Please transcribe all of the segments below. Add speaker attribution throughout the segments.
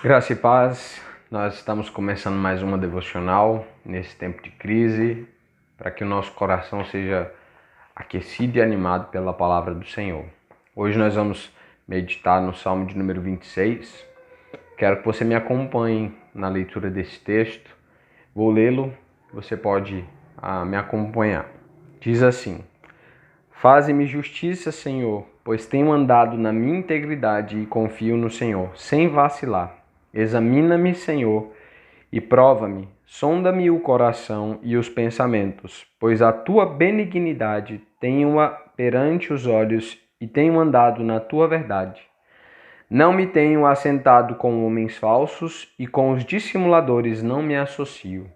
Speaker 1: Graça e paz, nós estamos começando mais uma devocional nesse tempo de crise, para que o nosso coração seja aquecido e animado pela palavra do Senhor. Hoje nós vamos meditar no Salmo de número 26. Quero que você me acompanhe na leitura desse texto. Vou lê-lo, você pode me acompanhar. Diz assim: Faze-me justiça, Senhor, pois tenho andado na minha integridade e confio no Senhor, sem vacilar. Examina-me, Senhor, e prova-me. Sonda-me o coração e os pensamentos, pois a tua benignidade tenho-a perante os olhos e tenho andado na tua verdade. Não me tenho assentado com homens falsos e com os dissimuladores não me associo.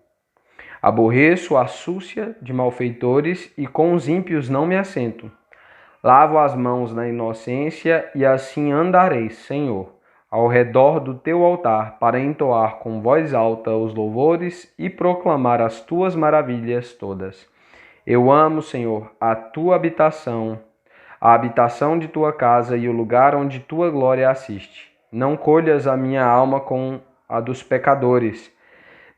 Speaker 1: Aborreço a súcia de malfeitores e com os ímpios não me assento. Lavo as mãos na inocência e assim andarei, Senhor, ao redor do teu altar, para entoar com voz alta os louvores e proclamar as tuas maravilhas todas. Eu amo, Senhor, a tua habitação, a habitação de tua casa e o lugar onde tua glória assiste. Não colhas a minha alma com a dos pecadores,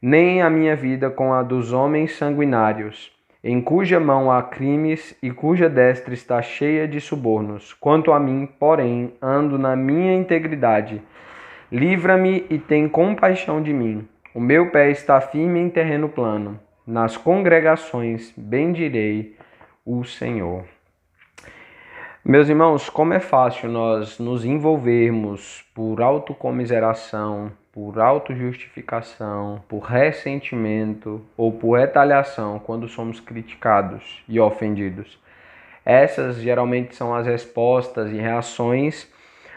Speaker 1: nem a minha vida com a dos homens sanguinários, em cuja mão há crimes e cuja destra está cheia de subornos. Quanto a mim, porém, ando na minha integridade. Livra-me e tem compaixão de mim. O meu pé está firme em terreno plano. Nas congregações bendirei o Senhor. Meus irmãos, como é fácil nós nos envolvermos por autocomiseração, por autojustificação, por ressentimento ou por retaliação quando somos criticados e ofendidos. Essas geralmente são as respostas e reações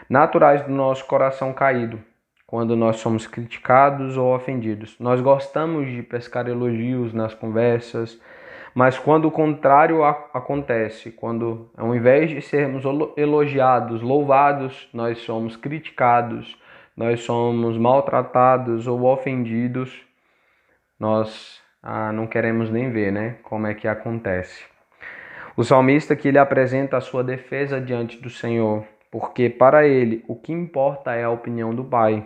Speaker 1: naturais do nosso coração caído, quando nós somos criticados ou ofendidos. Nós gostamos de pescar elogios nas conversas, mas quando o contrário acontece, quando ao invés de sermos elogiados, louvados, nós somos criticados, nós somos maltratados ou ofendidos, nós não queremos nem ver, né? Como é que acontece. O salmista que ele apresenta a sua defesa diante do Senhor, porque para ele o que importa é a opinião do Pai.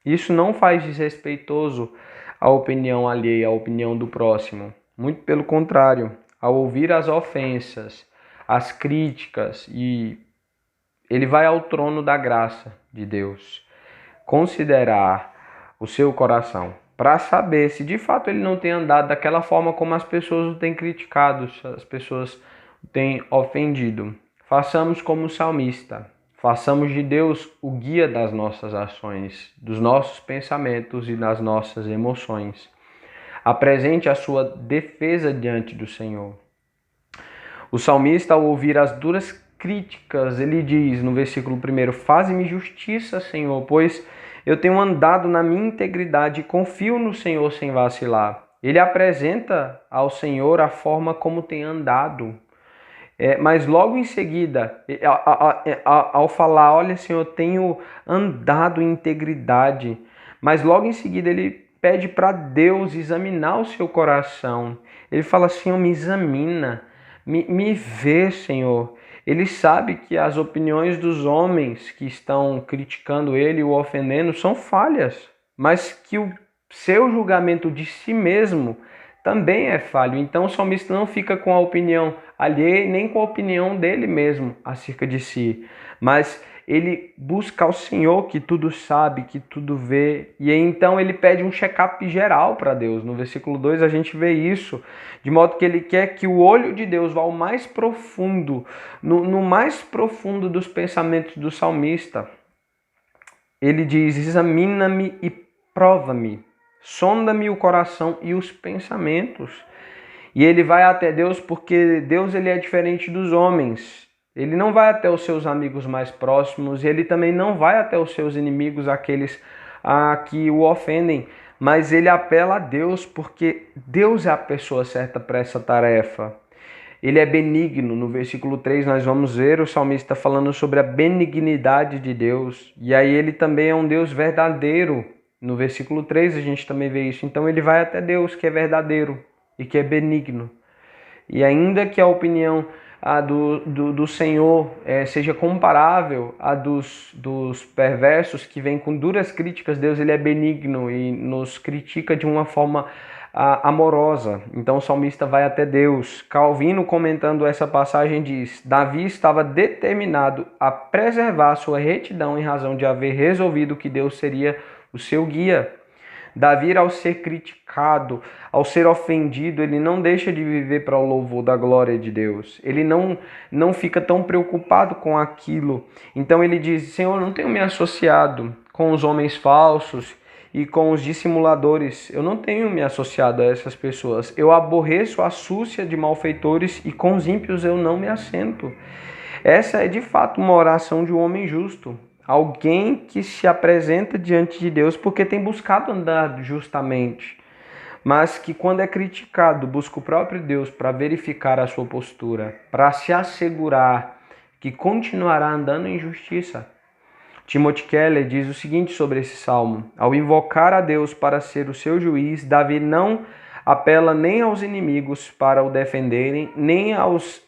Speaker 1: Isso não faz desrespeitoso à opinião alheia, à opinião do próximo. Muito pelo contrário, ao ouvir as ofensas, as críticas, e ele vai ao trono da graça de Deus, considerar o seu coração, para saber se de fato ele não tem andado daquela forma como as pessoas o têm criticado, as pessoas o têm ofendido. Façamos como o salmista. Façamos de Deus o guia das nossas ações, dos nossos pensamentos e das nossas emoções. Apresente a sua defesa diante do Senhor. O salmista, ao ouvir as duras críticas, ele diz no versículo 1: Faze-me justiça, Senhor, pois eu tenho andado na minha integridade e confio no Senhor sem vacilar. Ele apresenta ao Senhor a forma como tem andado. Mas logo em seguida, ao falar, olha, Senhor, eu tenho andado em integridade, mas logo em seguida ele pede para Deus examinar o seu coração. Ele fala, Senhor, me examina, me vê, Senhor. Ele sabe que as opiniões dos homens que estão criticando ele e o ofendendo são falhas, mas que o seu julgamento de si mesmo também é falho. Então o salmista não fica com a opinião alheia nem com a opinião dele mesmo acerca de si, mas ele busca ao Senhor que tudo sabe, que tudo vê, e então ele pede um check-up geral para Deus. No versículo 2 a gente vê isso, de modo que ele quer que o olho de Deus vá ao mais profundo, no mais profundo dos pensamentos do salmista. Ele diz, examina-me e prova-me, sonda-me o coração e os pensamentos. E ele vai até Deus porque Deus ele é diferente dos homens. Ele não vai até os seus amigos mais próximos, e ele também não vai até os seus inimigos, aqueles que o ofendem, mas ele apela a Deus porque Deus é a pessoa certa para essa tarefa. Ele é benigno. No versículo 3 nós vamos ver o salmista falando sobre a benignidade de Deus, e aí ele também é um Deus verdadeiro. No versículo 3 a gente também vê isso. Então ele vai até Deus que é verdadeiro e que é benigno. E ainda que a opinião do Senhor seja comparável à dos perversos que vêm com duras críticas. Deus ele é benigno e nos critica de uma forma amorosa. Então o salmista vai até Deus. Calvino, comentando essa passagem, diz: Davi estava determinado a preservar sua retidão em razão de haver resolvido que Deus seria o seu guia. Davi, ao ser criticado, ao ser ofendido, ele não deixa de viver para o louvor da glória de Deus. Ele não fica tão preocupado com aquilo. Então ele diz: Senhor, não tenho me associado com os homens falsos e com os dissimuladores. Eu não tenho me associado a essas pessoas. Eu aborreço a súcia de malfeitores e com os ímpios eu não me assento. Essa é de fato uma oração de um homem justo. Alguém que se apresenta diante de Deus porque tem buscado andar justamente, mas que quando é criticado busca o próprio Deus para verificar a sua postura, para se assegurar que continuará andando em justiça. Timothy Keller diz o seguinte sobre esse salmo: ao invocar a Deus para ser o seu juiz, Davi não apela nem aos inimigos para o defenderem, nem aos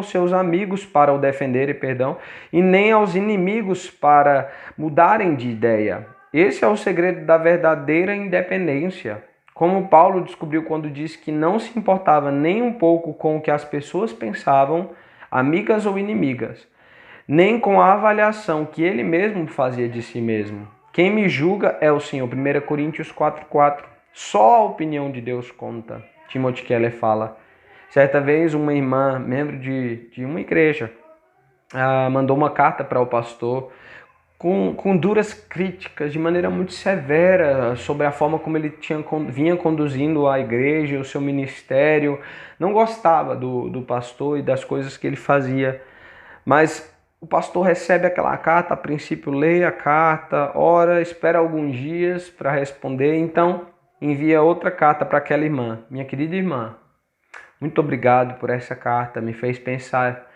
Speaker 1: seus amigos para o defenderem, e nem aos inimigos para mudarem de ideia. Esse é o segredo da verdadeira independência. Como Paulo descobriu quando disse que não se importava nem um pouco com o que as pessoas pensavam, amigas ou inimigas, nem com a avaliação que ele mesmo fazia de si mesmo. Quem me julga é o Senhor. 1 Coríntios 4:4. Só a opinião de Deus conta. Timothy Keller fala. Certa vez, uma irmã, membro de uma igreja, mandou uma carta para o pastor com duras críticas, de maneira muito severa, sobre a forma como ele vinha conduzindo a igreja, o seu ministério. Não gostava do pastor e das coisas que ele fazia. Mas o pastor recebe aquela carta, a princípio lê a carta, ora, espera alguns dias para responder, então envia outra carta para aquela irmã. Minha querida irmã, muito obrigado por essa carta, me fez pensar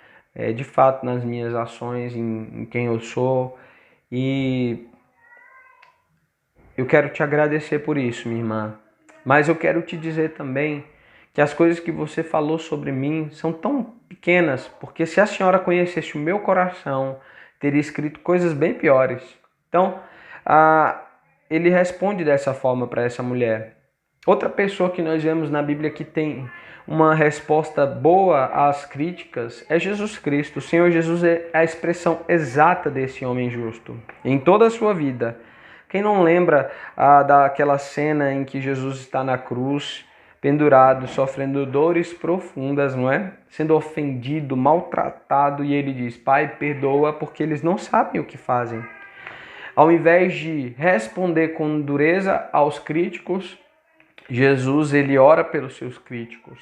Speaker 1: de fato nas minhas ações, em quem eu sou, e eu quero te agradecer por isso, minha irmã. Mas eu quero te dizer também que as coisas que você falou sobre mim são tão pequenas, porque se a senhora conhecesse o meu coração, teria escrito coisas bem piores. Então, ele responde dessa forma para essa mulher. Outra pessoa que nós vemos na Bíblia que tem uma resposta boa às críticas é Jesus Cristo. O Senhor Jesus é a expressão exata desse homem justo. Em toda a sua vida, quem não lembra daquela cena em que Jesus está na cruz, pendurado, sofrendo dores profundas, não é? Sendo ofendido, maltratado, e ele diz: Pai, perdoa, porque eles não sabem o que fazem. Ao invés de responder com dureza aos críticos, Jesus, ele ora pelos seus críticos.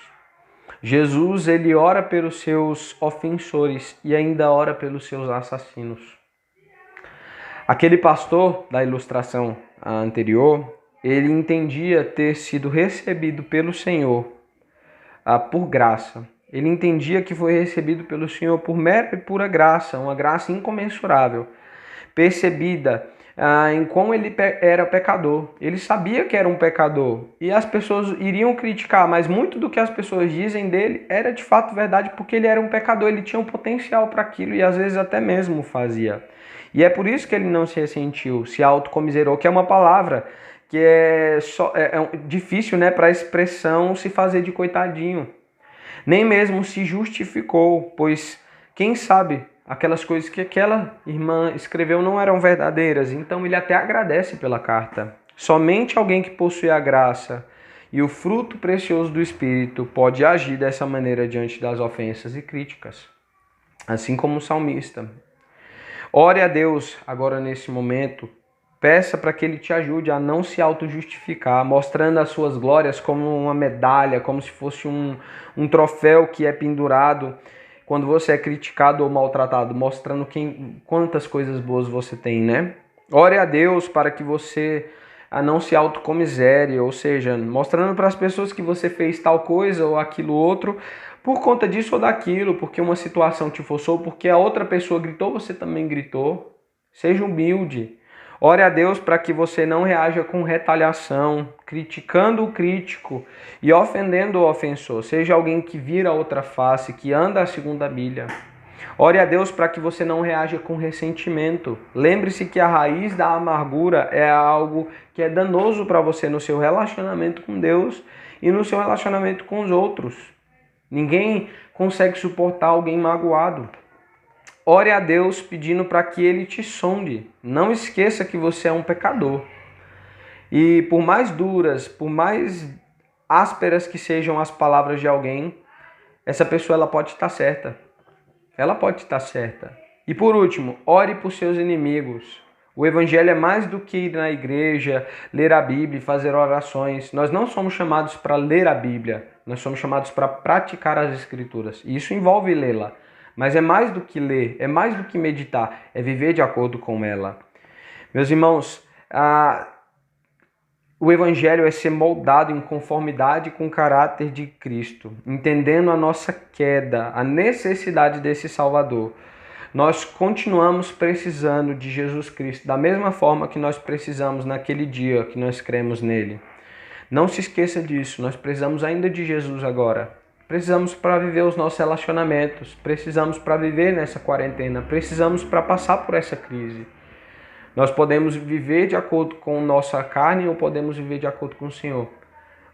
Speaker 1: Jesus, ele ora pelos seus ofensores e ainda ora pelos seus assassinos. Aquele pastor da ilustração anterior, ele entendia ter sido recebido pelo Senhor por graça. Ele entendia que foi recebido pelo Senhor por mera e pura graça, uma graça incomensurável, percebida em como ele era pecador. Ele sabia que era um pecador e as pessoas iriam criticar, mas muito do que as pessoas dizem dele era de fato verdade, porque ele era um pecador, ele tinha um potencial para aquilo e às vezes até mesmo fazia. E é por isso que ele não se ressentiu, se autocomiserou, que é uma palavra que é difícil, né, para a expressão se fazer de coitadinho. Nem mesmo se justificou, pois quem sabe aquelas coisas que aquela irmã escreveu não eram verdadeiras. Então ele até agradece pela carta. Somente alguém que possui a graça e o fruto precioso do Espírito pode agir dessa maneira diante das ofensas e críticas. Assim como o salmista. Ore a Deus agora nesse momento. Peça para que Ele te ajude a não se auto-justificar, mostrando as suas glórias como uma medalha, como se fosse um troféu que é pendurado quando você é criticado ou maltratado, mostrando quantas coisas boas você tem, né? Ore a Deus para que você não se autocomisere, ou seja, mostrando para as pessoas que você fez tal coisa ou aquilo outro, por conta disso ou daquilo, porque uma situação te forçou, porque a outra pessoa gritou, você também gritou. Seja humilde. Ore a Deus para que você não reaja com retaliação, criticando o crítico e ofendendo o ofensor. Seja alguém que vira a outra face, que anda a segunda milha. Ore a Deus para que você não reaja com ressentimento. Lembre-se que a raiz da amargura é algo que é danoso para você no seu relacionamento com Deus e no seu relacionamento com os outros. Ninguém consegue suportar alguém magoado. Ore a Deus pedindo para que Ele te sonde. Não esqueça que você é um pecador. E por mais duras, por mais ásperas que sejam as palavras de alguém, essa pessoa ela pode estar certa. Ela pode estar certa. E por último, ore por seus inimigos. O Evangelho é mais do que ir na igreja, ler a Bíblia e fazer orações. Nós não somos chamados para ler a Bíblia, nós somos chamados para praticar as Escrituras. E isso envolve lê-la. Mas é mais do que ler, é mais do que meditar, é viver de acordo com ela. Meus irmãos, o Evangelho é ser moldado em conformidade com o caráter de Cristo, entendendo a nossa queda, a necessidade desse Salvador. Nós continuamos precisando de Jesus Cristo, da mesma forma que nós precisamos naquele dia que nós cremos nele. Não se esqueça disso, nós precisamos ainda de Jesus agora. Precisamos para viver os nossos relacionamentos, precisamos para viver nessa quarentena, precisamos para passar por essa crise. Nós podemos viver de acordo com nossa carne ou podemos viver de acordo com o Senhor.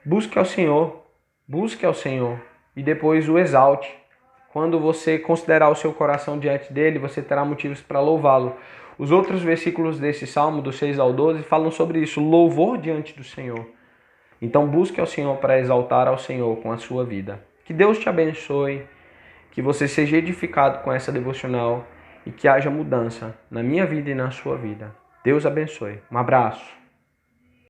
Speaker 1: Busque ao Senhor e depois o exalte. Quando você considerar o seu coração diante dele, você terá motivos para louvá-lo. Os outros versículos desse Salmo, do 6 ao 12, falam sobre isso, louvor diante do Senhor. Então busque ao Senhor para exaltar ao Senhor com a sua vida. Que Deus te abençoe, que você seja edificado com essa devocional e que haja mudança na minha vida e na sua vida. Deus abençoe. Um abraço.